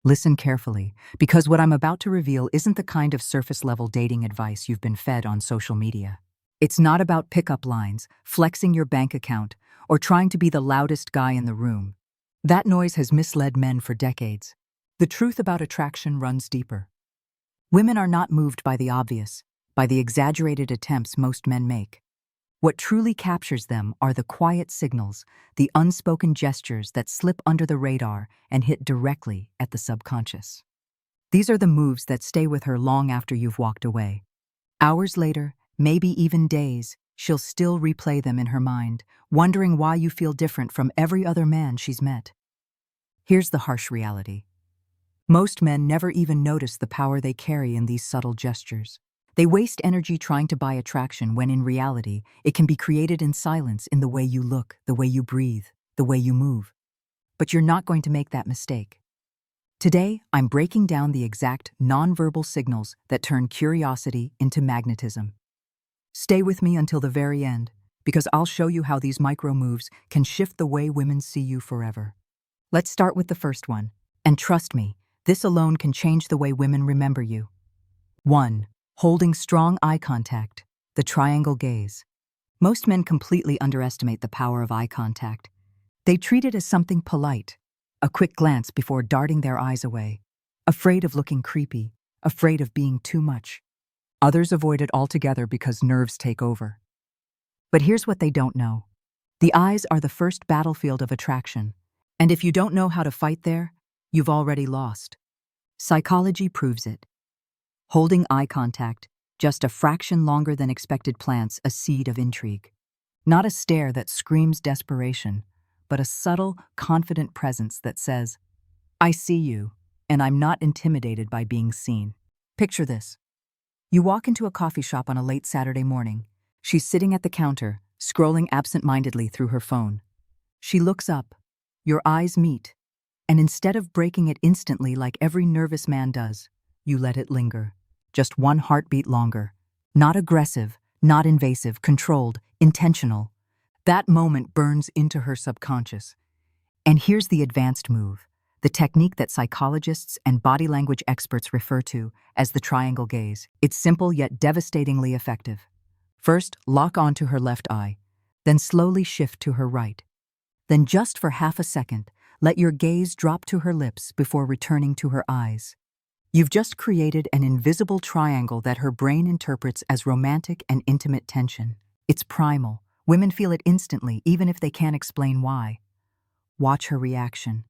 Listen carefully, because what I'm about to reveal isn't the kind of surface-level dating advice you've been fed on social media. It's not about pickup lines, flexing your bank account, or trying to be the loudest guy in the room. That noise has misled men for decades. The truth about attraction runs deeper. Women are not moved by the obvious, by the exaggerated attempts most men make. What truly captures them are the quiet signals, the unspoken gestures that slip under the radar and hit directly at the subconscious. These are the moves that stay with her long after you've walked away. Hours later, maybe even days, she'll still replay them in her mind, wondering why you feel different from every other man she's met. Here's the harsh reality. Most men never even notice the power they carry in these subtle gestures. They waste energy trying to buy attraction when in reality, it can be created in silence in the way you look, the way you breathe, the way you move. But you're not going to make that mistake. Today, I'm breaking down the exact nonverbal signals that turn curiosity into magnetism. Stay with me until the very end, because I'll show you how these micro moves can shift the way women see you forever. Let's start with the first one. And trust me, this alone can change the way women remember you. 1. Holding strong eye contact, the triangle gaze. Most men completely underestimate the power of eye contact. They treat it as something polite, a quick glance before darting their eyes away, afraid of looking creepy, afraid of being too much. Others avoid it altogether because nerves take over. But here's what they don't know. The eyes are the first battlefield of attraction, and if you don't know how to fight there, you've already lost. Psychology proves it. Holding eye contact, just a fraction longer than expected, plants a seed of intrigue. Not a stare that screams desperation, but a subtle, confident presence that says, "I see you, and I'm not intimidated by being seen." Picture this. You walk into a coffee shop on a late Saturday morning. She's sitting at the counter, scrolling absent-mindedly through her phone. She looks up. Your eyes meet. And instead of breaking it instantly like every nervous man does, you let it linger. Just one heartbeat longer. Not aggressive, not invasive, controlled, intentional. That moment burns into her subconscious. And here's the advanced move, the technique that psychologists and body language experts refer to as the triangle gaze. It's simple yet devastatingly effective. First, lock onto her left eye, then slowly shift to her right. Then just for half a second, let your gaze drop to her lips before returning to her eyes. You've just created an invisible triangle that her brain interprets as romantic and intimate tension. It's primal. Women feel it instantly, even if they can't explain why. Watch her reaction.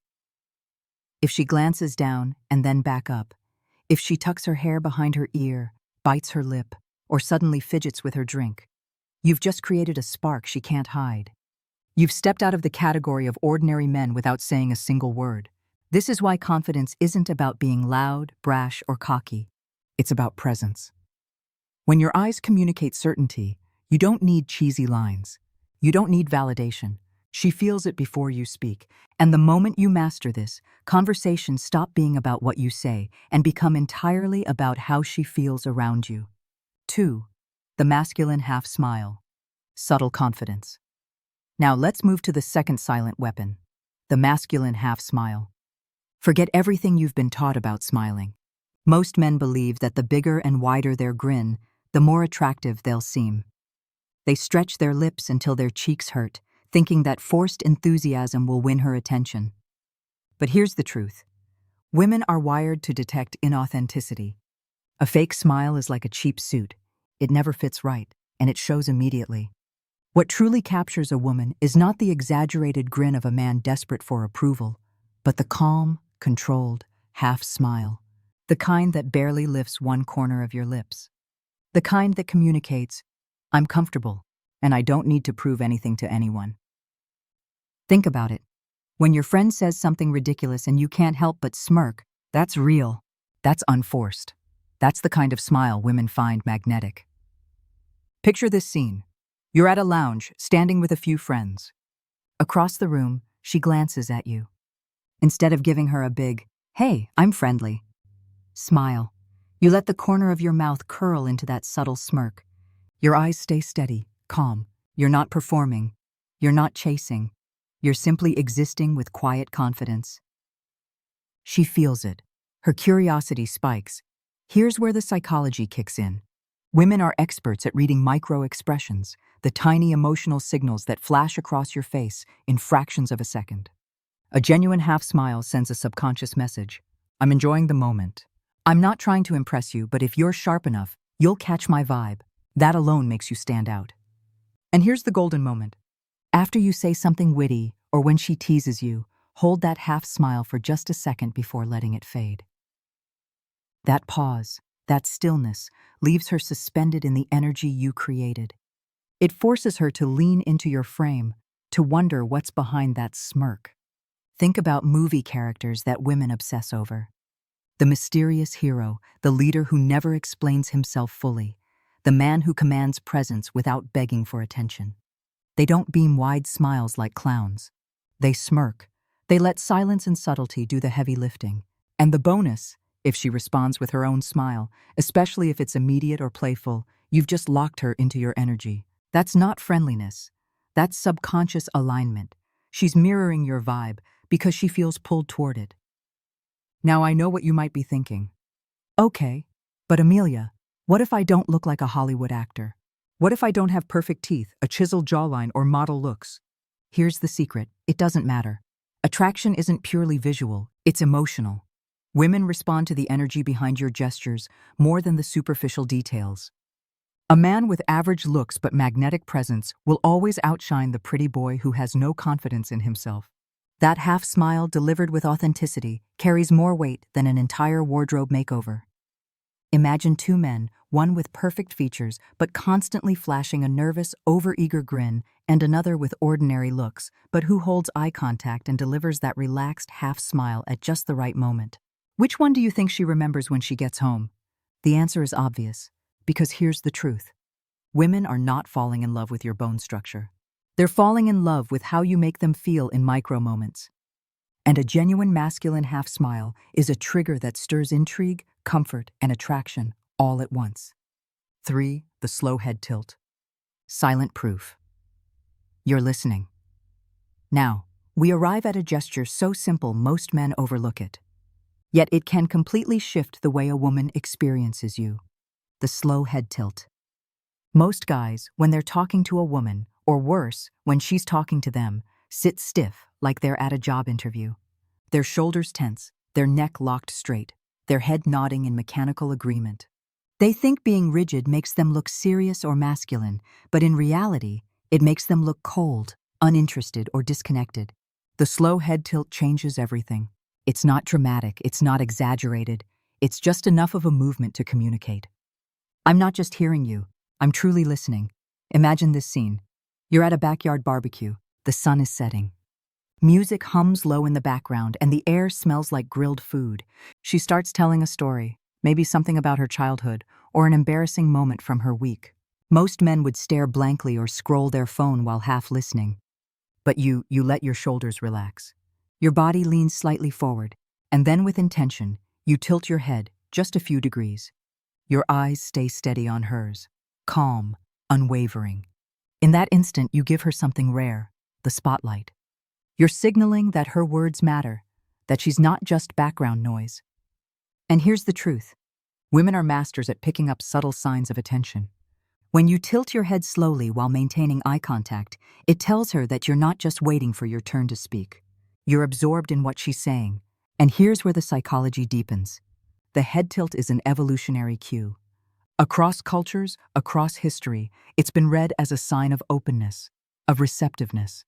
If she glances down and then back up, if she tucks her hair behind her ear, bites her lip, or suddenly fidgets with her drink, you've just created a spark she can't hide. You've stepped out of the category of ordinary men without saying a single word. This is why confidence isn't about being loud, brash, or cocky. It's about presence. When your eyes communicate certainty, you don't need cheesy lines. You don't need validation. She feels it before you speak. And the moment you master this, conversations stop being about what you say and become entirely about how she feels around you. 2. The masculine half smile. Subtle confidence. Now let's move to the second silent weapon, the masculine half smile. Forget everything you've been taught about smiling. Most men believe that the bigger and wider their grin, the more attractive they'll seem. They stretch their lips until their cheeks hurt, thinking that forced enthusiasm will win her attention. But here's the truth. Women are wired to detect inauthenticity. A fake smile is like a cheap suit. It never fits right, and it shows immediately. What truly captures a woman is not the exaggerated grin of a man desperate for approval, but the calm, controlled, half smile. The kind that barely lifts one corner of your lips. The kind that communicates, "I'm comfortable, and I don't need to prove anything to anyone." Think about it. When your friend says something ridiculous and you can't help but smirk, that's real. That's unforced. That's the kind of smile women find magnetic. Picture this scene. You're at a lounge, standing with a few friends. Across the room, she glances at you. Instead of giving her a big, "Hey, I'm friendly," smile, you let the corner of your mouth curl into that subtle smirk. Your eyes stay steady, calm. You're not performing. You're not chasing. You're simply existing with quiet confidence. She feels it. Her curiosity spikes. Here's where the psychology kicks in. Women are experts at reading micro-expressions, the tiny emotional signals that flash across your face in fractions of a second. A genuine half smile sends a subconscious message. I'm enjoying the moment. I'm not trying to impress you, but if you're sharp enough, you'll catch my vibe. That alone makes you stand out. And here's the golden moment. After you say something witty, or when she teases you, hold that half smile for just a second before letting it fade. That pause, that stillness, leaves her suspended in the energy you created. It forces her to lean into your frame, to wonder what's behind that smirk. Think about movie characters that women obsess over. The mysterious hero, the leader who never explains himself fully, the man who commands presence without begging for attention. They don't beam wide smiles like clowns. They smirk. They let silence and subtlety do the heavy lifting. And the bonus, if she responds with her own smile, especially if it's immediate or playful, you've just locked her into your energy. That's not friendliness. That's subconscious alignment. She's mirroring your vibe because she feels pulled toward it. Now I know what you might be thinking. Okay, but Amelia, what if I don't look like a Hollywood actor? What if I don't have perfect teeth, a chiseled jawline, or model looks? Here's the secret. It doesn't matter. Attraction isn't purely visual, it's emotional. Women respond to the energy behind your gestures more than the superficial details. A man with average looks but magnetic presence will always outshine the pretty boy who has no confidence in himself. That half smile delivered with authenticity carries more weight than an entire wardrobe makeover. Imagine two men, one with perfect features but constantly flashing a nervous, overeager grin, and another with ordinary looks, but who holds eye contact and delivers that relaxed half smile at just the right moment. Which one do you think she remembers when she gets home? The answer is obvious, because here's the truth. Women are not falling in love with your bone structure. They're falling in love with how you make them feel in micro moments. And a genuine masculine half smile is a trigger that stirs intrigue, comfort, and attraction all at once. 3. The slow head tilt. Silent proof. You're listening. Now, we arrive at a gesture so simple most men overlook it. Yet it can completely shift the way a woman experiences you. The slow head tilt. Most guys, when they're talking to a woman, or worse, when she's talking to them, sit stiff like they're at a job interview. Their shoulders tense, their neck locked straight, their head nodding in mechanical agreement. They think being rigid makes them look serious or masculine, but in reality, it makes them look cold, uninterested, or disconnected. The slow head tilt changes everything. It's not dramatic, it's not exaggerated, it's just enough of a movement to communicate. I'm not just hearing you, I'm truly listening. Imagine this scene. You're at a backyard barbecue, the sun is setting. Music hums low in the background and the air smells like grilled food. She starts telling a story, maybe something about her childhood or an embarrassing moment from her week. Most men would stare blankly or scroll their phone while half listening. But you let your shoulders relax. Your body leans slightly forward, and then with intention, you tilt your head just a few degrees. Your eyes stay steady on hers, calm, unwavering. In that instant, you give her something rare, the spotlight. You're signaling that her words matter, that she's not just background noise. And here's the truth. Women are masters at picking up subtle signs of attention. When you tilt your head slowly while maintaining eye contact, it tells her that you're not just waiting for your turn to speak. You're absorbed in what she's saying. And here's where the psychology deepens. The head tilt is an evolutionary cue. Across cultures, across history, it's been read as a sign of openness, of receptiveness.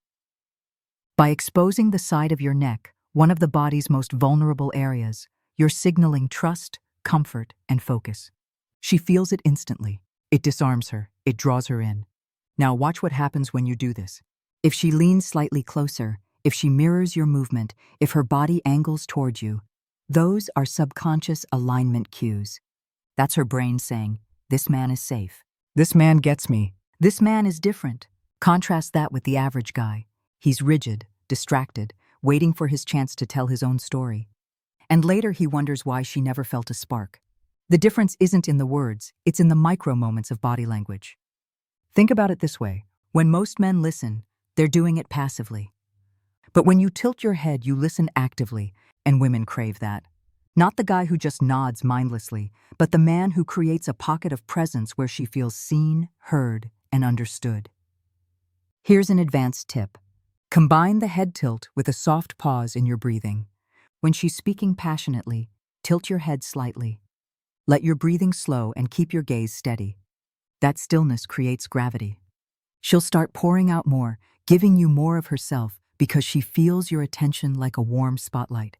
By exposing the side of your neck, one of the body's most vulnerable areas, you're signaling trust, comfort, and focus. She feels it instantly. It disarms her. It draws her in. Now watch what happens when you do this. If she leans slightly closer, if she mirrors your movement, if her body angles toward you, those are subconscious alignment cues. That's her brain saying, this man is safe. This man gets me. This man is different. Contrast that with the average guy. He's rigid, distracted, waiting for his chance to tell his own story. And later he wonders why she never felt a spark. The difference isn't in the words, it's in the micro moments of body language. Think about it this way. When most men listen, they're doing it passively. But when you tilt your head, you listen actively. And women crave that. Not the guy who just nods mindlessly, but the man who creates a pocket of presence where she feels seen, heard, and understood. Here's an advanced tip. Combine the head tilt with a soft pause in your breathing. When she's speaking passionately, tilt your head slightly. Let your breathing slow and keep your gaze steady. That stillness creates gravity. She'll start pouring out more, giving you more of herself because she feels your attention like a warm spotlight.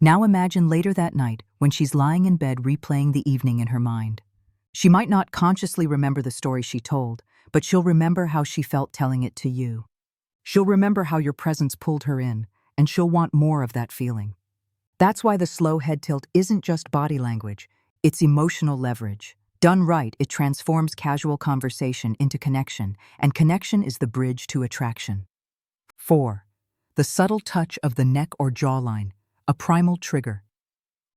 Now imagine later that night when she's lying in bed replaying the evening in her mind. She might not consciously remember the story she told, but she'll remember how she felt telling it to you. She'll remember how your presence pulled her in, and she'll want more of that feeling. That's why the slow head tilt isn't just body language, it's emotional leverage. Done right, it transforms casual conversation into connection, and connection is the bridge to attraction. 4. The subtle touch of the neck or jawline, a primal trigger.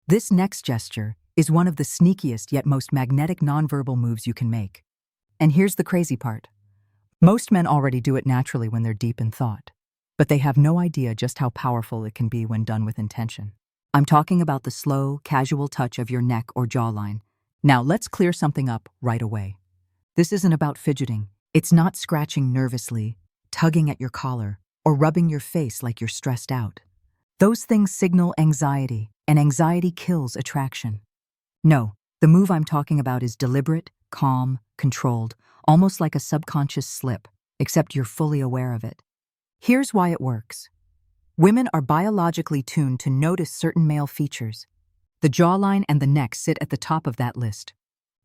This next gesture is one of the sneakiest yet most magnetic nonverbal moves you can make. And here's the crazy part. Most men already do it naturally when they're deep in thought, but they have no idea just how powerful it can be when done with intention. I'm talking about the slow, casual touch of your neck or jawline. Now let's clear something up right away. This isn't about fidgeting. It's not scratching nervously, tugging at your collar, or rubbing your face like you're stressed out. Those things signal anxiety, and anxiety kills attraction. No, the move I'm talking about is deliberate, calm, controlled, almost like a subconscious slip, except you're fully aware of it. Here's why it works. Women are biologically tuned to notice certain male features. The jawline and the neck sit at the top of that list.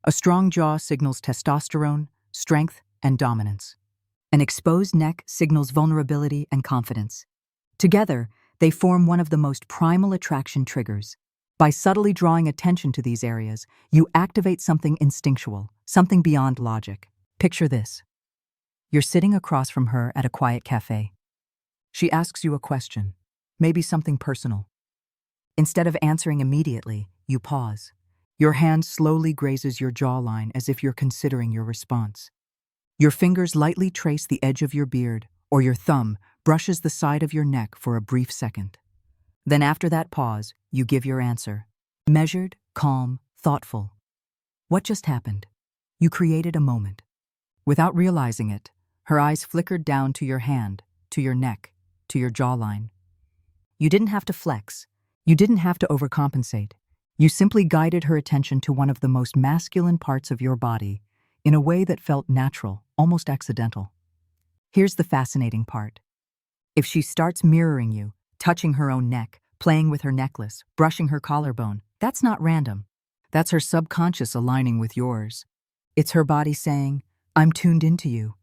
A strong jaw signals testosterone, strength, and dominance. An exposed neck signals vulnerability and confidence. Together, they form one of the most primal attraction triggers. By subtly drawing attention to these areas, you activate something instinctual, something beyond logic. Picture this. You're sitting across from her at a quiet cafe. She asks you a question, maybe something personal. Instead of answering immediately, you pause. Your hand slowly grazes your jawline as if you're considering your response. Your fingers lightly trace the edge of your beard, or your thumb brushes the side of your neck for a brief second. Then after that pause, you give your answer. Measured, calm, thoughtful. What just happened? You created a moment. Without realizing it, her eyes flickered down to your hand, to your neck, to your jawline. You didn't have to flex. You didn't have to overcompensate. You simply guided her attention to one of the most masculine parts of your body in a way that felt natural, almost accidental. Here's the fascinating part. If she starts mirroring you, touching her own neck, playing with her necklace, brushing her collarbone, that's not random. That's her subconscious aligning with yours. It's her body saying, I'm tuned into you.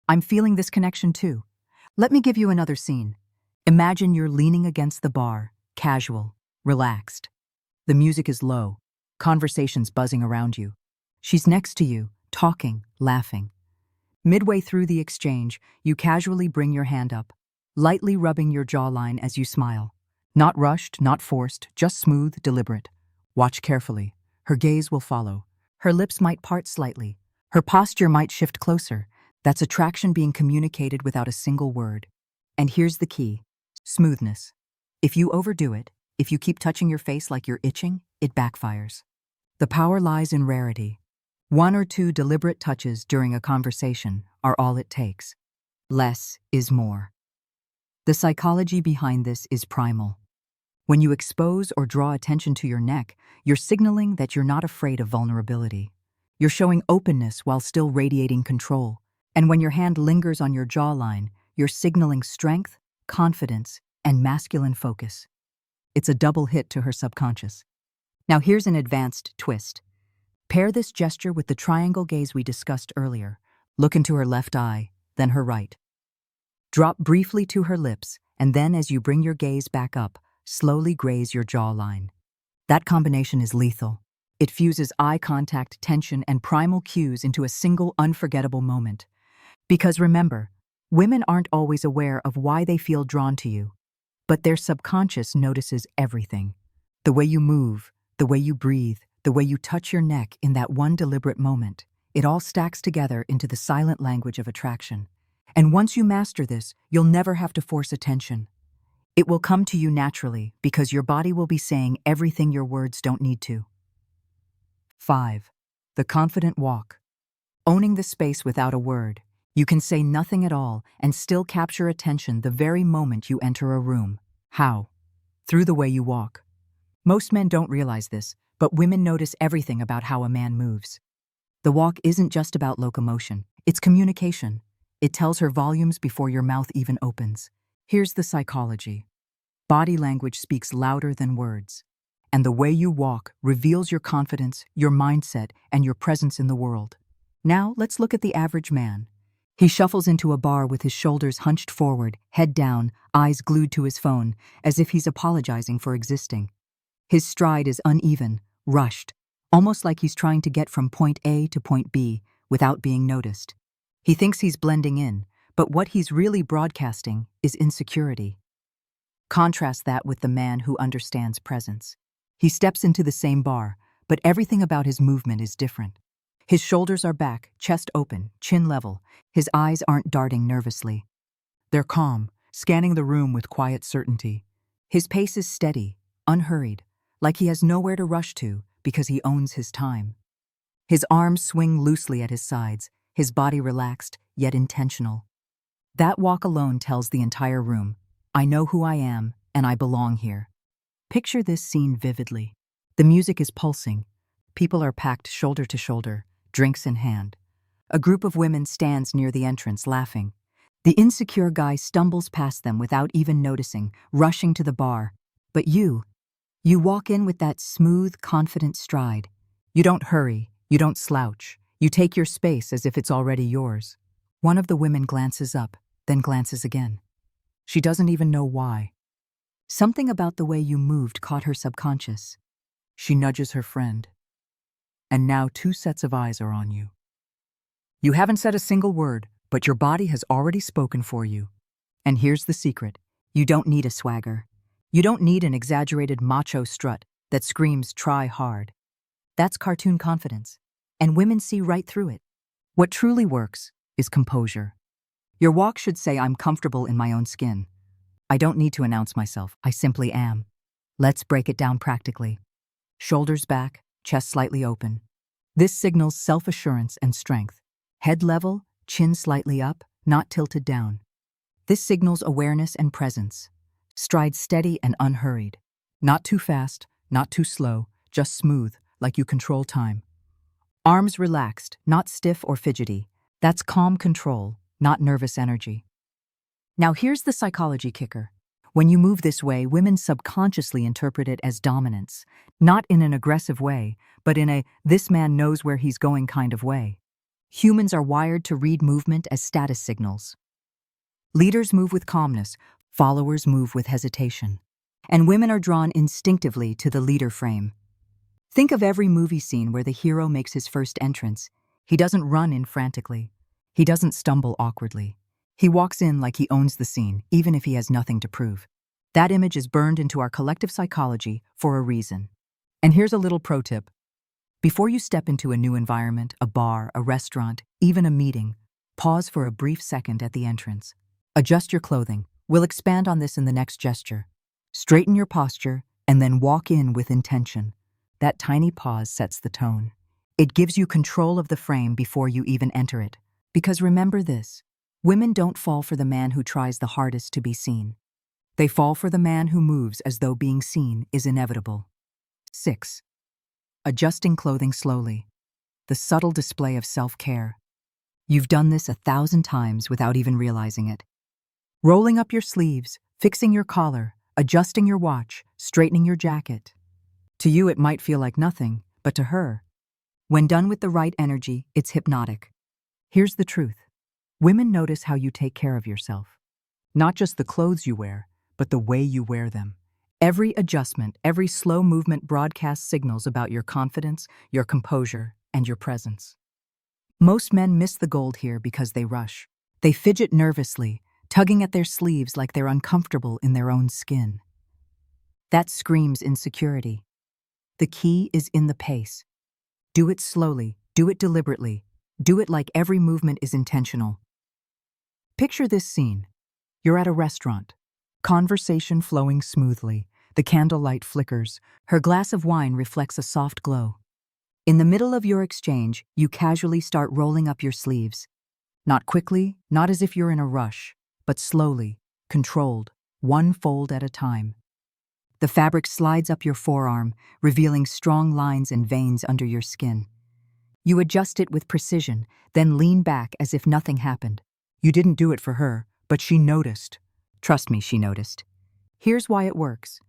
I'm feeling this connection too. Let me give you another scene. Imagine you're leaning against the bar, casual, relaxed. The music is low, conversation's buzzing around you. She's next to you, talking, laughing. Midway through the exchange, you casually bring your hand up, lightly rubbing your jawline as you smile. Not rushed, not forced, just smooth, deliberate. Watch carefully. Her gaze will follow. Her lips might part slightly. Her posture might shift closer. That's attraction being communicated without a single word. And here's the key. Smoothness. If you overdo it, if you keep touching your face like you're itching, it backfires. The power lies in rarity. 1 or 2 deliberate touches during a conversation are all it takes. Less is more. The psychology behind this is primal. When you expose or draw attention to your neck, you're signaling that you're not afraid of vulnerability. You're showing openness while still radiating control. And when your hand lingers on your jawline, you're signaling strength, confidence, and masculine focus. It's a double hit to her subconscious. Now here's an advanced twist. Pair this gesture with the triangle gaze we discussed earlier. Look into her left eye, then her right. Drop briefly to her lips, and then as you bring your gaze back up, slowly graze your jawline. That combination is lethal. It fuses eye contact, tension, and primal cues into a single unforgettable moment. Because remember, women aren't always aware of why they feel drawn to you, but their subconscious notices everything. The way you move, the way you breathe, the way you touch your neck in that one deliberate moment. It all stacks together into the silent language of attraction. And once you master this, you'll never have to force attention. It will come to you naturally because your body will be saying everything your words don't need to. 5. The confident walk. Owning the space without a word. You can say nothing at all and still capture attention the very moment you enter a room. How? Through the way you walk. Most men don't realize this, but women notice everything about how a man moves. The walk isn't just about locomotion, it's communication. It tells her volumes before your mouth even opens. Here's the psychology. Body language speaks louder than words. And the way you walk reveals your confidence, your mindset, and your presence in the world. Now, let's look at the average man. He shuffles into a bar with his shoulders hunched forward, head down, eyes glued to his phone, as if he's apologizing for existing. His stride is uneven, rushed, almost like he's trying to get from point A to point B without being noticed. He thinks he's blending in, but what he's really broadcasting is insecurity. Contrast that with the man who understands presence. He steps into the same bar, but everything about his movement is different. His shoulders are back, chest open, chin level. His eyes aren't darting nervously. They're calm, scanning the room with quiet certainty. His pace is steady, unhurried, like he has nowhere to rush to because he owns his time. His arms swing loosely at his sides, his body relaxed, yet intentional. That walk alone tells the entire room, I know who I am, and I belong here. Picture this scene vividly. The music is pulsing. People are packed shoulder to shoulder, drinks in hand. A group of women stands near the entrance, laughing. The insecure guy stumbles past them without even noticing, rushing to the bar. But you walk in with that smooth, confident stride. You don't hurry, you don't slouch. You take your space as if it's already yours. One of the women glances up, then glances again. She doesn't even know why. Something about the way you moved caught her subconscious. She nudges her friend. And now 2 sets of eyes are on you. You haven't said a single word, but your body has already spoken for you. And here's the secret. You don't need a swagger. You don't need an exaggerated macho strut that screams, try hard. That's cartoon confidence. And women see right through it. What truly works is composure. Your walk should say, I'm comfortable in my own skin. I don't need to announce myself, I simply am. Let's break it down practically. Shoulders back, chest slightly open. This signals self-assurance and strength. Head level, chin slightly up, not tilted down. This signals awareness and presence. Stride steady and unhurried. Not too fast, not too slow, just smooth, like you control time. Arms relaxed, not stiff or fidgety. That's calm control, not nervous energy. Now here's the psychology kicker. When you move this way, women subconsciously interpret it as dominance, not in an aggressive way, but in a this man knows where he's going kind of way. Humans are wired to read movement as status signals. Leaders move with calmness, followers move with hesitation. And women are drawn instinctively to the leader frame. Think of every movie scene where the hero makes his first entrance. He doesn't run in frantically. He doesn't stumble awkwardly. He walks in like he owns the scene, even if he has nothing to prove. That image is burned into our collective psychology for a reason. And here's a little pro tip. Before you step into a new environment, a bar, a restaurant, even a meeting, pause for a brief second at the entrance. Adjust your clothing. We'll expand on this in the next gesture. Straighten your posture, and then walk in with intention. That tiny pause sets the tone. It gives you control of the frame before you even enter it. Because remember this, women don't fall for the man who tries the hardest to be seen. They fall for the man who moves as though being seen is inevitable. 6. Adjusting clothing slowly. The subtle display of self-care. You've done this 1,000 times without even realizing it. Rolling up your sleeves, fixing your collar, adjusting your watch, straightening your jacket. To you it might feel like nothing, but to her, when done with the right energy, it's hypnotic. Here's the truth. Women notice how you take care of yourself. Not just the clothes you wear, but the way you wear them. Every adjustment, every slow movement broadcasts signals about your confidence, your composure, and your presence. Most men miss the gold here because they rush. They fidget nervously, tugging at their sleeves like they're uncomfortable in their own skin. That screams insecurity. The key is in the pace. Do it slowly, do it deliberately, do it like every movement is intentional. Picture this scene. You're at a restaurant. Conversation flowing smoothly. The candlelight flickers. Her glass of wine reflects a soft glow. In the middle of your exchange, you casually start rolling up your sleeves. Not quickly, not as if you're in a rush, but slowly, controlled, one fold at a time. The fabric slides up your forearm, revealing strong lines and veins under your skin. You adjust it with precision, then lean back as if nothing happened. You didn't do it for her, but she noticed. Trust me, she noticed. Here's why it works.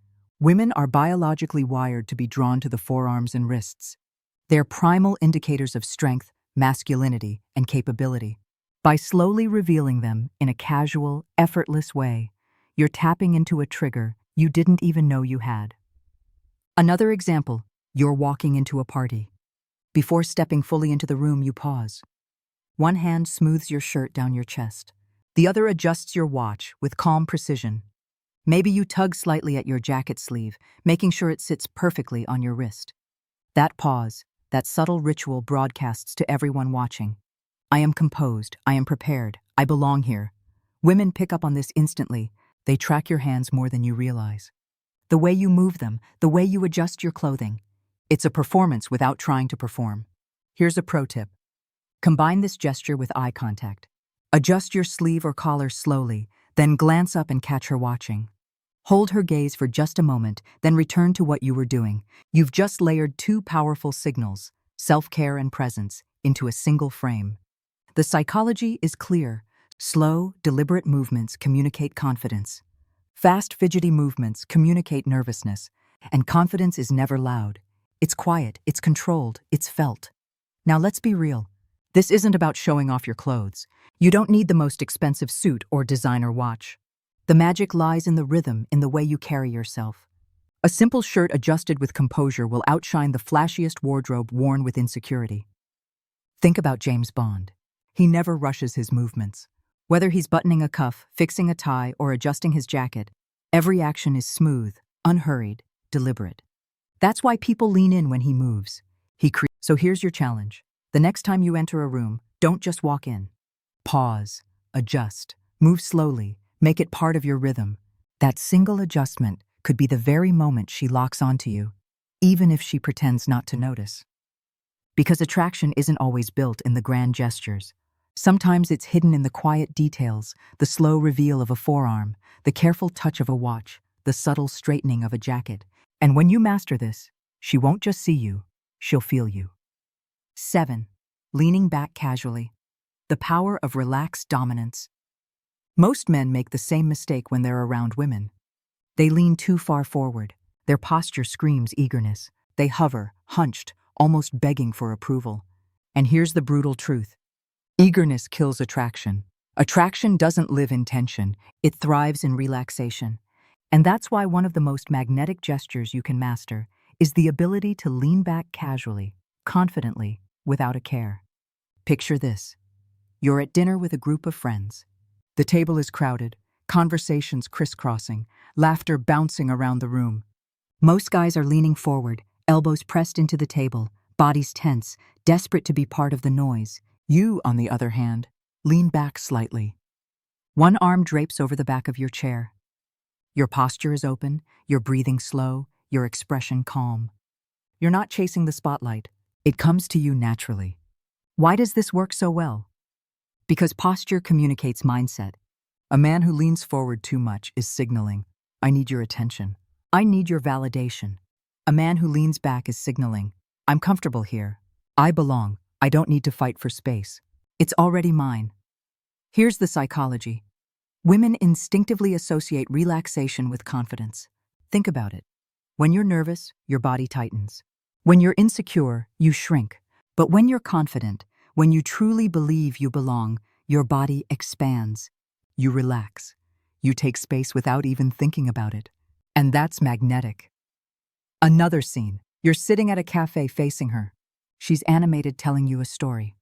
Women are biologically wired to be drawn to the forearms and wrists. They're primal indicators of strength, masculinity, and capability. By slowly revealing them in a casual, effortless way, you're tapping into a trigger you didn't even know you had. Another example, you're walking into a party. Before stepping fully into the room, you pause. One hand smooths your shirt down your chest. The other adjusts your watch with calm precision. Maybe you tug slightly at your jacket sleeve, making sure it sits perfectly on your wrist. That pause, that subtle ritual broadcasts to everyone watching. I am composed, I am prepared, I belong here. Women pick up on this instantly. They track your hands more than you realize. The way you move them, the way you adjust your clothing. It's a performance without trying to perform. Here's a pro tip. Combine this gesture with eye contact. Adjust your sleeve or collar slowly, then glance up and catch her watching. Hold her gaze for just a moment, then return to what you were doing. You've just layered two powerful signals, self-care and presence, into a single frame. The psychology is clear. Slow, deliberate movements communicate confidence. Fast, fidgety movements communicate nervousness. And confidence is never loud. It's quiet, it's controlled, it's felt. Now let's be real. This isn't about showing off your clothes. You don't need the most expensive suit or designer watch. The magic lies in the rhythm, in the way you carry yourself. A simple shirt adjusted with composure will outshine the flashiest wardrobe worn with insecurity. Think about James Bond. He never rushes his movements. Whether he's buttoning a cuff, fixing a tie, or adjusting his jacket, every action is smooth, unhurried, deliberate. That's why people lean in when he moves. So here's your challenge. The next time you enter a room, don't just walk in. Pause, adjust, move slowly, make it part of your rhythm. That single adjustment could be the very moment she locks onto you, even if she pretends not to notice. Because attraction isn't always built in the grand gestures. Sometimes it's hidden in the quiet details, the slow reveal of a forearm, the careful touch of a watch, the subtle straightening of a jacket. And when you master this, she won't just see you, she'll feel you. 7. Leaning back casually. The power of relaxed dominance. Most men make the same mistake when they're around women. They lean too far forward. Their posture screams eagerness. They hover, hunched, almost begging for approval. And here's the brutal truth. Eagerness kills attraction. Attraction doesn't live in tension. It thrives in relaxation. And that's why one of the most magnetic gestures you can master is the ability to lean back casually, confidently, without a care. Picture this. You're at dinner with a group of friends. The table is crowded, conversations crisscrossing, laughter bouncing around the room. Most guys are leaning forward, elbows pressed into the table, bodies tense, desperate to be part of the noise. You, on the other hand, lean back slightly. One arm drapes over the back of your chair. Your posture is open, your breathing slow, your expression calm. You're not chasing the spotlight. It comes to you naturally. Why does this work so well? Because posture communicates mindset. A man who leans forward too much is signaling, I need your attention. I need your validation. A man who leans back is signaling, I'm comfortable here. I belong. I don't need to fight for space. It's already mine. Here's the psychology. Women instinctively associate relaxation with confidence. Think about it. When you're nervous, your body tightens. When you're insecure, you shrink. But when you're confident, when you truly believe you belong, your body expands. You relax. You take space without even thinking about it. And that's magnetic. Another scene. You're sitting at a cafe facing her. She's animated, telling you a story.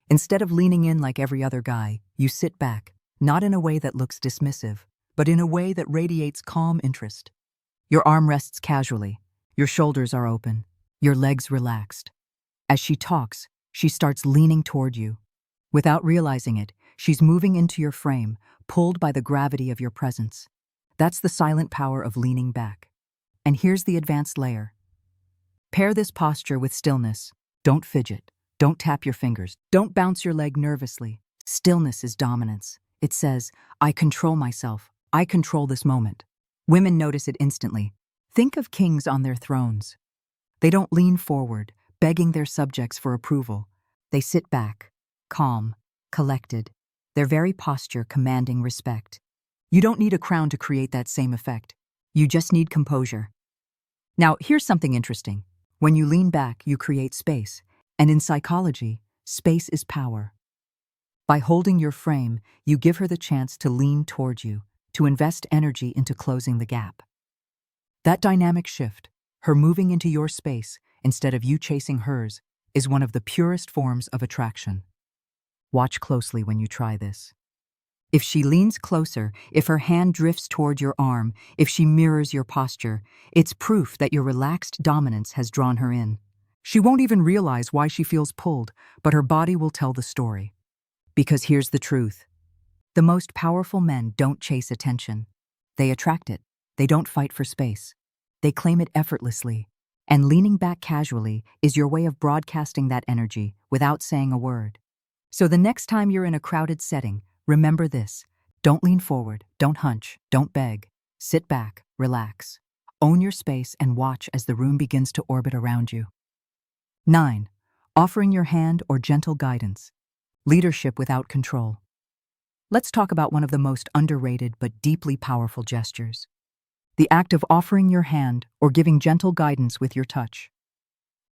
Instead of leaning in like every other guy, you sit back, not in a way that looks dismissive, but in a way that radiates calm interest. Your arm rests casually. Your shoulders are open. Your legs relaxed. As she talks, she starts leaning toward you. Without realizing it, she's moving into your frame, pulled by the gravity of your presence. That's the silent power of leaning back. And here's the advanced layer. Pair this posture with stillness. Don't fidget. Don't tap your fingers. Don't bounce your leg nervously. Stillness is dominance. It says, I control myself. I control this moment. Women notice it instantly. Think of kings on their thrones. They don't lean forward, begging their subjects for approval. They sit back, calm, collected, their very posture commanding respect. You don't need a crown to create that same effect. You just need composure. Now, here's something interesting. When you lean back, you create space. And in psychology, space is power. By holding your frame, you give her the chance to lean toward you, to invest energy into closing the gap. That dynamic shift, her moving into your space instead of you chasing hers, is one of the purest forms of attraction. Watch closely when you try this. If she leans closer, if her hand drifts toward your arm, if she mirrors your posture, it's proof that your relaxed dominance has drawn her in. She won't even realize why she feels pulled, but her body will tell the story. Because here's the truth. The most powerful men don't chase attention. They attract it. They don't fight for space. They claim it effortlessly. And leaning back casually is your way of broadcasting that energy without saying a word. So the next time you're in a crowded setting, remember this. Don't lean forward, don't hunch, don't beg. Sit back, relax. Own your space and watch as the room begins to orbit around you. 9. Offering your hand or gentle guidance. Leadership without control. Let's talk about one of the most underrated but deeply powerful gestures. The act of offering your hand or giving gentle guidance with your touch.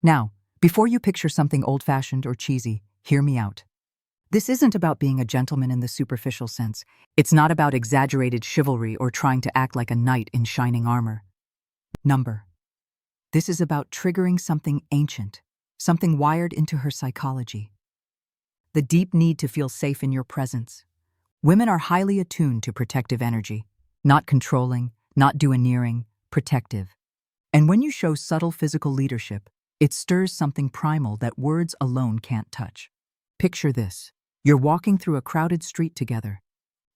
Now, before you picture something old-fashioned or cheesy, hear me out. This isn't about being a gentleman in the superficial sense. It's not about exaggerated chivalry or trying to act like a knight in shining armor. This is about triggering something ancient, something wired into her psychology. The deep need to feel safe in your presence. Women are highly attuned to protective energy, not controlling, not domineering, protective. And when you show subtle physical leadership, it stirs something primal that words alone can't touch. Picture this. You're walking through a crowded street together.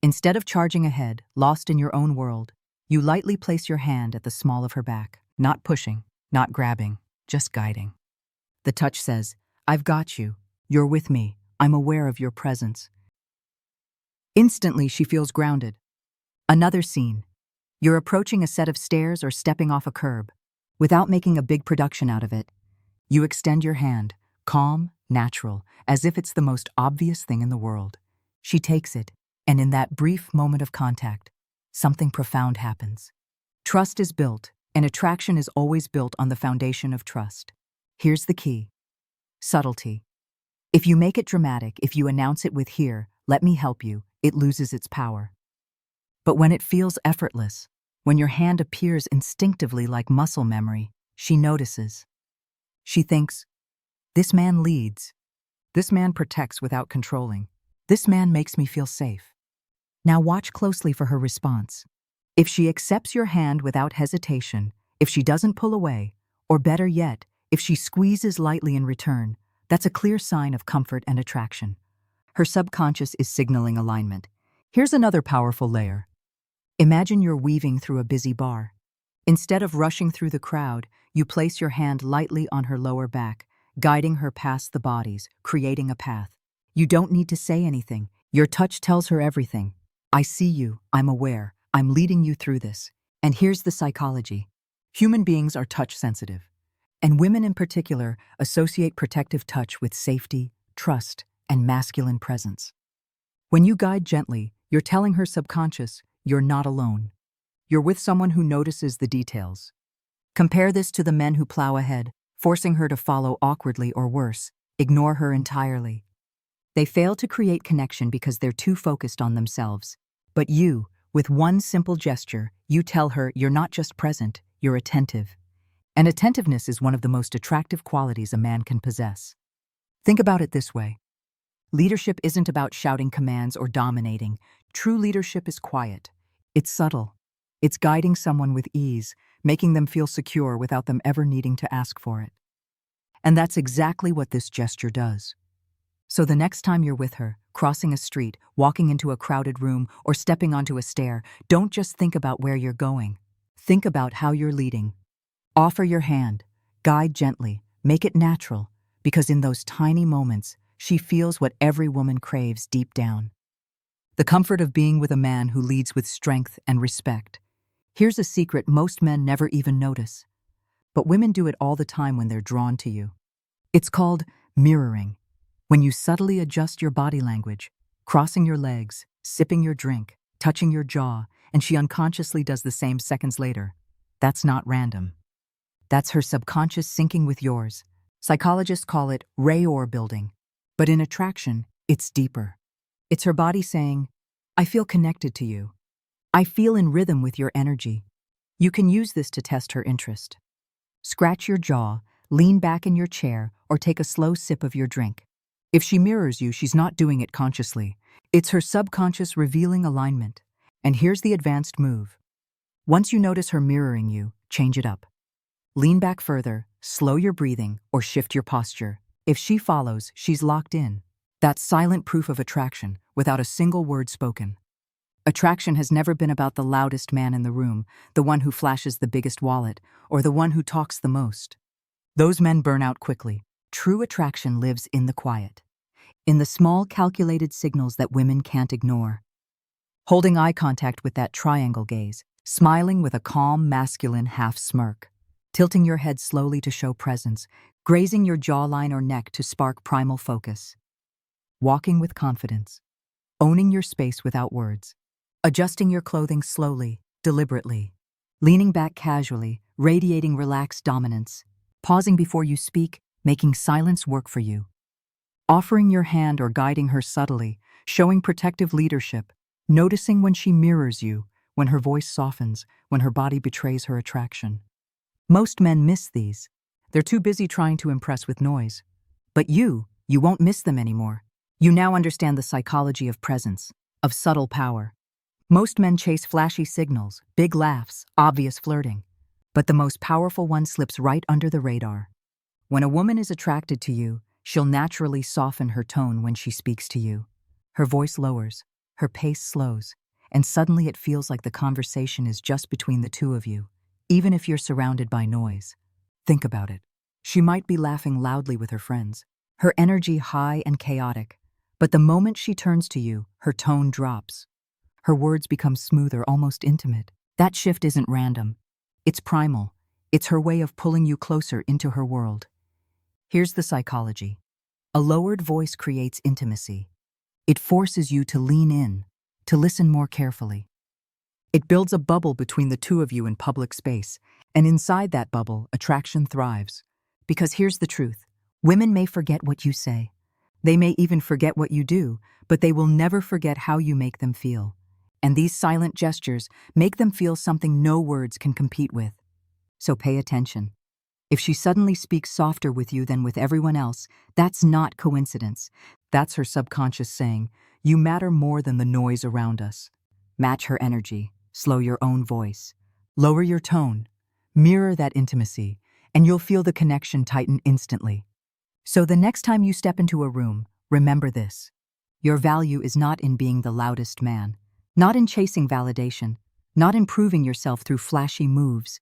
Instead of charging ahead, lost in your own world, you lightly place your hand at the small of her back, not pushing, not grabbing, just guiding. The touch says, I've got you. You're with me. I'm aware of your presence. Instantly, she feels grounded. Another scene. You're approaching a set of stairs or stepping off a curb. Without making a big production out of it, you extend your hand, calm, natural, as if it's the most obvious thing in the world. She takes it, and in that brief moment of contact, something profound happens. Trust is built, and attraction is always built on the foundation of trust. Here's the key. Subtlety. If you make it dramatic, if you announce it with "Here, let me help you," it loses its power. But when it feels effortless, when your hand appears instinctively like muscle memory, she notices. She thinks, this man leads. This man protects without controlling. This man makes me feel safe. Now watch closely for her response. If she accepts your hand without hesitation, if she doesn't pull away, or better yet, if she squeezes lightly in return, that's a clear sign of comfort and attraction. Her subconscious is signaling alignment. Here's another powerful layer. Imagine you're weaving through a busy bar. Instead of rushing through the crowd, you place your hand lightly on her lower back, guiding her past the bodies, creating a path. You don't need to say anything. Your touch tells her everything. I see you, I'm aware, I'm leading you through this. And here's the psychology. Human beings are touch sensitive. And women in particular associate protective touch with safety, trust, and masculine presence. When you guide gently, you're telling her subconscious, you're not alone. You're with someone who notices the details. Compare this to the men who plow ahead, forcing her to follow awkwardly or worse, ignore her entirely. They fail to create connection because they're too focused on themselves. But you, with one simple gesture, you tell her you're not just present, you're attentive. And attentiveness is one of the most attractive qualities a man can possess. Think about it this way. Leadership isn't about shouting commands or dominating. True leadership is quiet. It's subtle. It's guiding someone with ease, making them feel secure without them ever needing to ask for it. And that's exactly what this gesture does. So the next time you're with her, crossing a street, walking into a crowded room, or stepping onto a stair, don't just think about where you're going. Think about how you're leading. Offer your hand, guide gently, make it natural, because in those tiny moments, she feels what every woman craves deep down. The comfort of being with a man who leads with strength and respect. Here's a secret most men never even notice, but women do it all the time when they're drawn to you. It's called mirroring. When you subtly adjust your body language, crossing your legs, sipping your drink, touching your jaw, and she unconsciously does the same seconds later. That's not random. That's her subconscious syncing with yours. Psychologists call it Rayor building. But in attraction, it's deeper. It's her body saying, I feel connected to you. I feel in rhythm with your energy. You can use this to test her interest. Scratch your jaw, lean back in your chair, or take a slow sip of your drink. If she mirrors you, she's not doing it consciously. It's her subconscious revealing alignment. And here's the advanced move. Once you notice her mirroring you, change it up. Lean back further, slow your breathing, or shift your posture. If she follows, she's locked in. That's silent proof of attraction, without a single word spoken. Attraction has never been about the loudest man in the room, the one who flashes the biggest wallet, or the one who talks the most. Those men burn out quickly. True attraction lives in the quiet, in the small calculated signals that women can't ignore. Holding eye contact with that triangle gaze, smiling with a calm, masculine half-smirk, tilting your head slowly to show presence, grazing your jawline or neck to spark primal focus. Walking with confidence, owning your space without words, adjusting your clothing slowly, deliberately, leaning back casually, radiating relaxed dominance, pausing before you speak, making silence work for you. Offering your hand or guiding her subtly, showing protective leadership, noticing when she mirrors you, when her voice softens, when her body betrays her attraction. Most men miss these. They're too busy trying to impress with noise. But you won't miss them anymore. You now understand the psychology of presence, of subtle power. Most men chase flashy signals, big laughs, obvious flirting. But the most powerful one slips right under the radar. When a woman is attracted to you, she'll naturally soften her tone when she speaks to you. Her voice lowers, her pace slows, and suddenly it feels like the conversation is just between the two of you, even if you're surrounded by noise. Think about it. She might be laughing loudly with her friends, her energy high and chaotic, but the moment she turns to you, her tone drops. Her words become smoother, almost intimate. That shift isn't random. It's primal. It's her way of pulling you closer into her world. Here's the psychology. A lowered voice creates intimacy. It forces you to lean in, to listen more carefully. It builds a bubble between the two of you in public space, and inside that bubble, attraction thrives. Because here's the truth. Women may forget what you say. They may even forget what you do, but they will never forget how you make them feel. And these silent gestures make them feel something no words can compete with. So pay attention. If she suddenly speaks softer with you than with everyone else, that's not coincidence. That's her subconscious saying, you matter more than the noise around us. Match her energy, slow your own voice, lower your tone, mirror that intimacy, and you'll feel the connection tighten instantly. So the next time you step into a room, remember this. Your value is not in being the loudest man, not in chasing validation, not in proving yourself through flashy moves.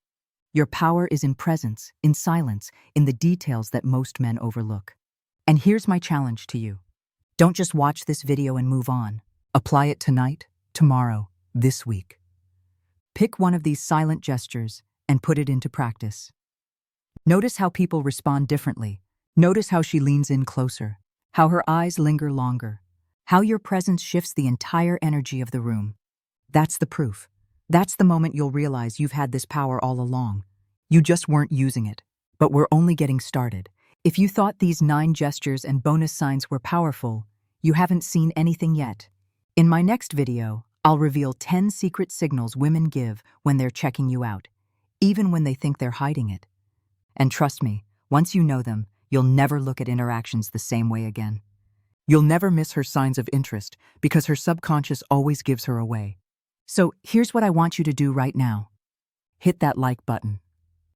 Your power is in presence, in silence, in the details that most men overlook. And here's my challenge to you. Don't just watch this video and move on. Apply it tonight, tomorrow, this week. Pick one of these silent gestures and put it into practice. Notice how people respond differently. Notice how she leans in closer, how her eyes linger longer, how your presence shifts the entire energy of the room. That's the proof. That's the moment you'll realize you've had this power all along. You just weren't using it. But we're only getting started. If you thought these 9 gestures and bonus signs were powerful, you haven't seen anything yet. In my next video, I'll reveal 10 secret signals women give when they're checking you out, even when they think they're hiding it. And trust me, once you know them, you'll never look at interactions the same way again. You'll never miss her signs of interest because her subconscious always gives her away. So here's what I want you to do right now. Hit that like button.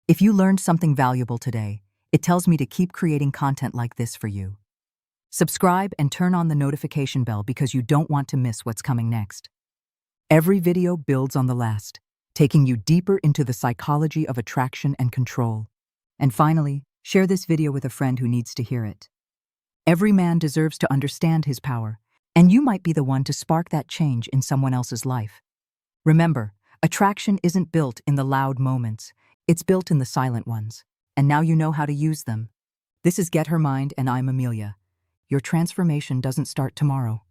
If you learned something valuable today, it tells me to keep creating content like this for you. Subscribe and turn on the notification bell because you don't want to miss what's coming next. Every video builds on the last, taking you deeper into the psychology of attraction and control. And finally, share this video with a friend who needs to hear it. Every man deserves to understand his power, and you might be the one to spark that change in someone else's life. Remember, attraction isn't built in the loud moments, it's built in the silent ones. And now you know how to use them. This is Get Her Mind, and I'm Amelia. Your transformation doesn't start tomorrow.